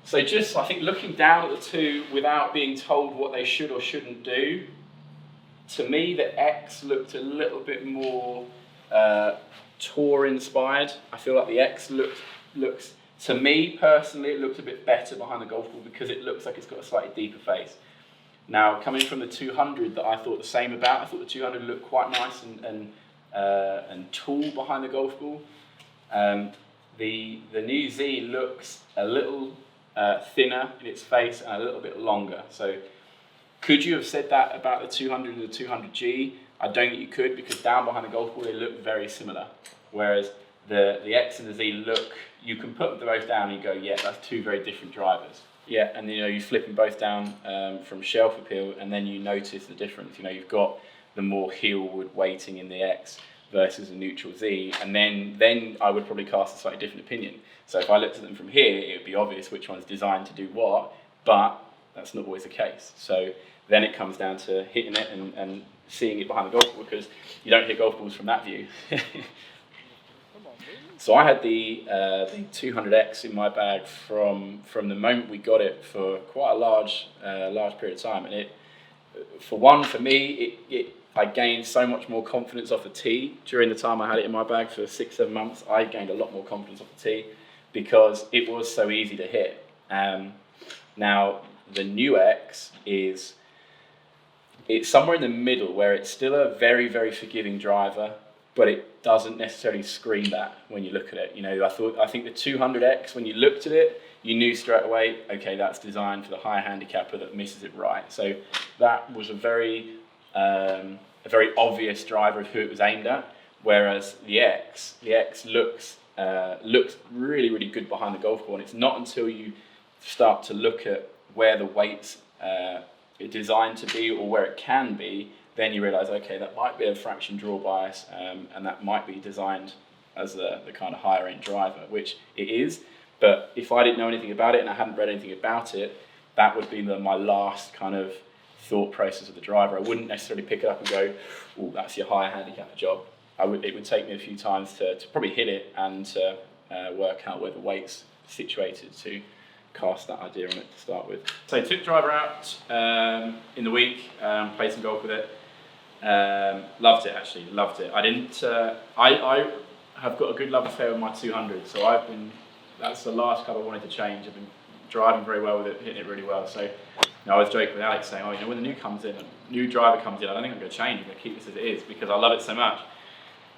So just, I think looking down at the two without being told what they should or shouldn't do, to me the X looked a little bit more tour inspired. I feel like the X looks, to me personally, it looked a bit better behind the golf ball because it looks like it's got a slightly deeper face. Now, coming from the 200 that I thought the same about, I thought the 200 looked quite nice and tall behind the golf ball. The new Z looks a little thinner in its face and a little bit longer. So could you have said that about the 200 and the 200G? I don't think you could, because down behind the golf ball they look very similar. Whereas the X and the Z look, you can put them both down and you go, yeah, that's two very different drivers. Yeah, and you flip them both down from shelf appeal, and then you notice the difference. You've got the more heelward weighting in the X versus the neutral Z, and then I would probably cast a slightly different opinion. So if I looked at them from here, it would be obvious which one's designed to do what, but that's not always the case. So then it comes down to hitting it and seeing it behind the golf ball, because you don't hit golf balls from that view. So I had the 200X in my bag from the moment we got it for quite a large period of time, and for me, I gained so much more confidence off the tee during the time I had it in my bag for 6-7 months. I gained a lot more confidence off the tee because it was so easy to hit. Now the new X it's somewhere in the middle where it's still a very, very forgiving driver, but it doesn't necessarily scream that when you look at it. I think the 200X, when you looked at it, you knew straight away, okay, that's designed for the high handicapper that misses it right. So that was a very obvious driver of who it was aimed at. Whereas the X looks really, really good behind the golf ball, and it's not until you start to look at where the weight's designed to be or where it can be, then you realise, okay, that might be a fraction draw bias, and that might be designed as the kind of higher end driver, which it is. But if I didn't know anything about it and I hadn't read anything about it, that would be my last kind of thought process of the driver. I wouldn't necessarily pick it up and go, oh, that's your higher handicap job. It would take me a few times to probably hit it and to work out where the weight's situated to cast that idea on it to start with. So I took the driver out in the week, played some golf with it. Loved it, actually, loved it. I have got a good love affair with my 200, so that's the last club I wanted to change. I've been driving very well with it, hitting it really well. So I was joking with Alex saying, when the new driver comes in, I don't think I'm going to change. I'm going to keep this as it is because I love it so much.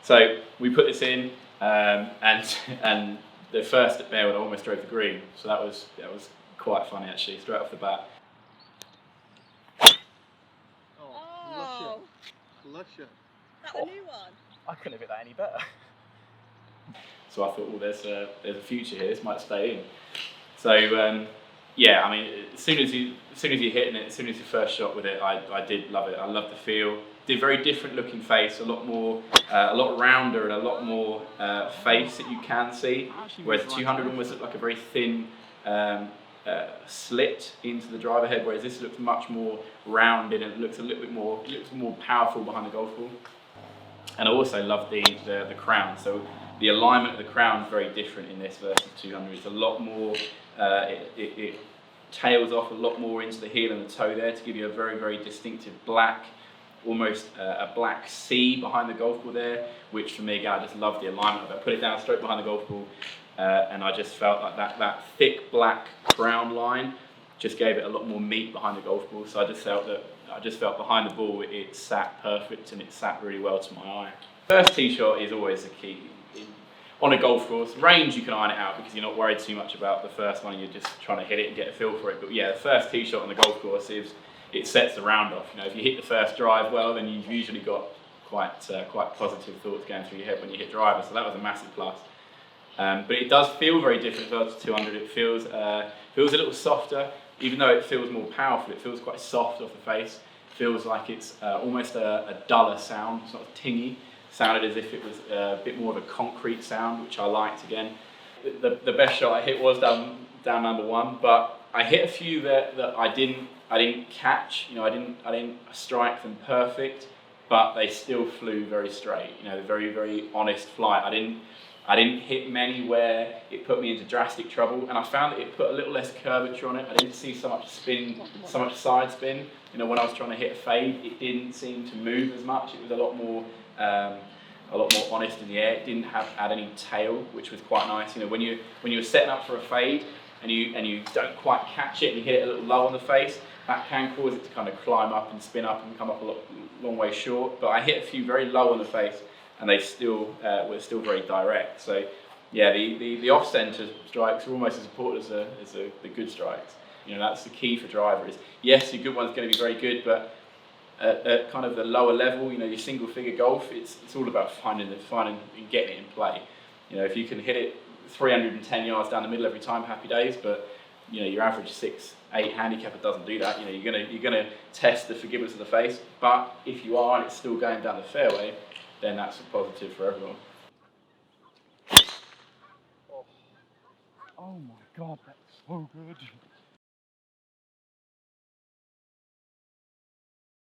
So we put this in, and the first at Bearwood I almost drove the green. So that was quite funny, actually, straight off the bat. Oh, Bless you. is that the new one? I couldn't have hit that any better. So I thought, there's a future here. This might stay in. So as soon as you're hitting it, as soon as you first shot with it, I did love it. I loved the feel. Did very different looking face, a lot rounder and a lot more face that you can see. Whereas the 200 almost looked like a very thin slit into the driver head, whereas this looks much more rounded and it looks a little bit more powerful behind the golf ball. And I also love the crown. So the alignment of the crown is very different in this versus 200. It's a lot more. It tails off a lot more into the heel and the toe there to give you a very, very distinctive black, almost a black C behind the golf ball there, which for me, again, I just love the alignment of it. I put it down straight behind the golf ball, and I just felt like that thick black crown line just gave it a lot more meat behind the golf ball. So I just felt behind the ball, it sat perfect and it sat really well to my eye. First tee shot is always the key. On a golf course, range you can iron it out because you're not worried too much about the first one, you're just trying to hit it and get a feel for it. But yeah, the first tee shot on the golf course it sets the round off. If you hit the first drive well, then you've usually got quite positive thoughts going through your head when you hit driver. So that was a massive plus. But it does feel very different to 200. It feels a little softer, even though it feels more powerful. It feels quite soft off the face. It feels like it's almost a duller sound. It's not as tingy. Sounded as if it was a bit more of a concrete sound, which I liked again. The best shot I hit was down number one, but I hit a few that I didn't catch. I didn't strike them perfect, but they still flew very straight. Very, very honest flight. I didn't hit many where it put me into drastic trouble, and I found that it put a little less curvature on it. I didn't see so much spin, so much side spin. You know, when I was trying to hit a fade, it didn't seem to move as much. It was a lot more honest in the air. It didn't add any tail, which was quite nice. You know, when you're setting up for a fade and you don't quite catch it and you hit it a little low on the face, that can cause it to kind of climb up and spin up and come up a long way short. But I hit a few very low on the face, and they still were still very direct. So yeah, the off-center strikes are almost as important as the good strikes. You know, that's the key for driver. Is yes, your good one's going to be very good, but at kind of the lower level, you know, your single-figure golf, it's all about finding and getting it in play. You know, if you can hit it 310 yards down the middle every time, happy days. But you know, your average 6-8 handicapper doesn't do that. You know, you're gonna test the forgiveness of the face. But if you are and it's still going down the fairway, then that's a positive for everyone. Oh my God, that's so good.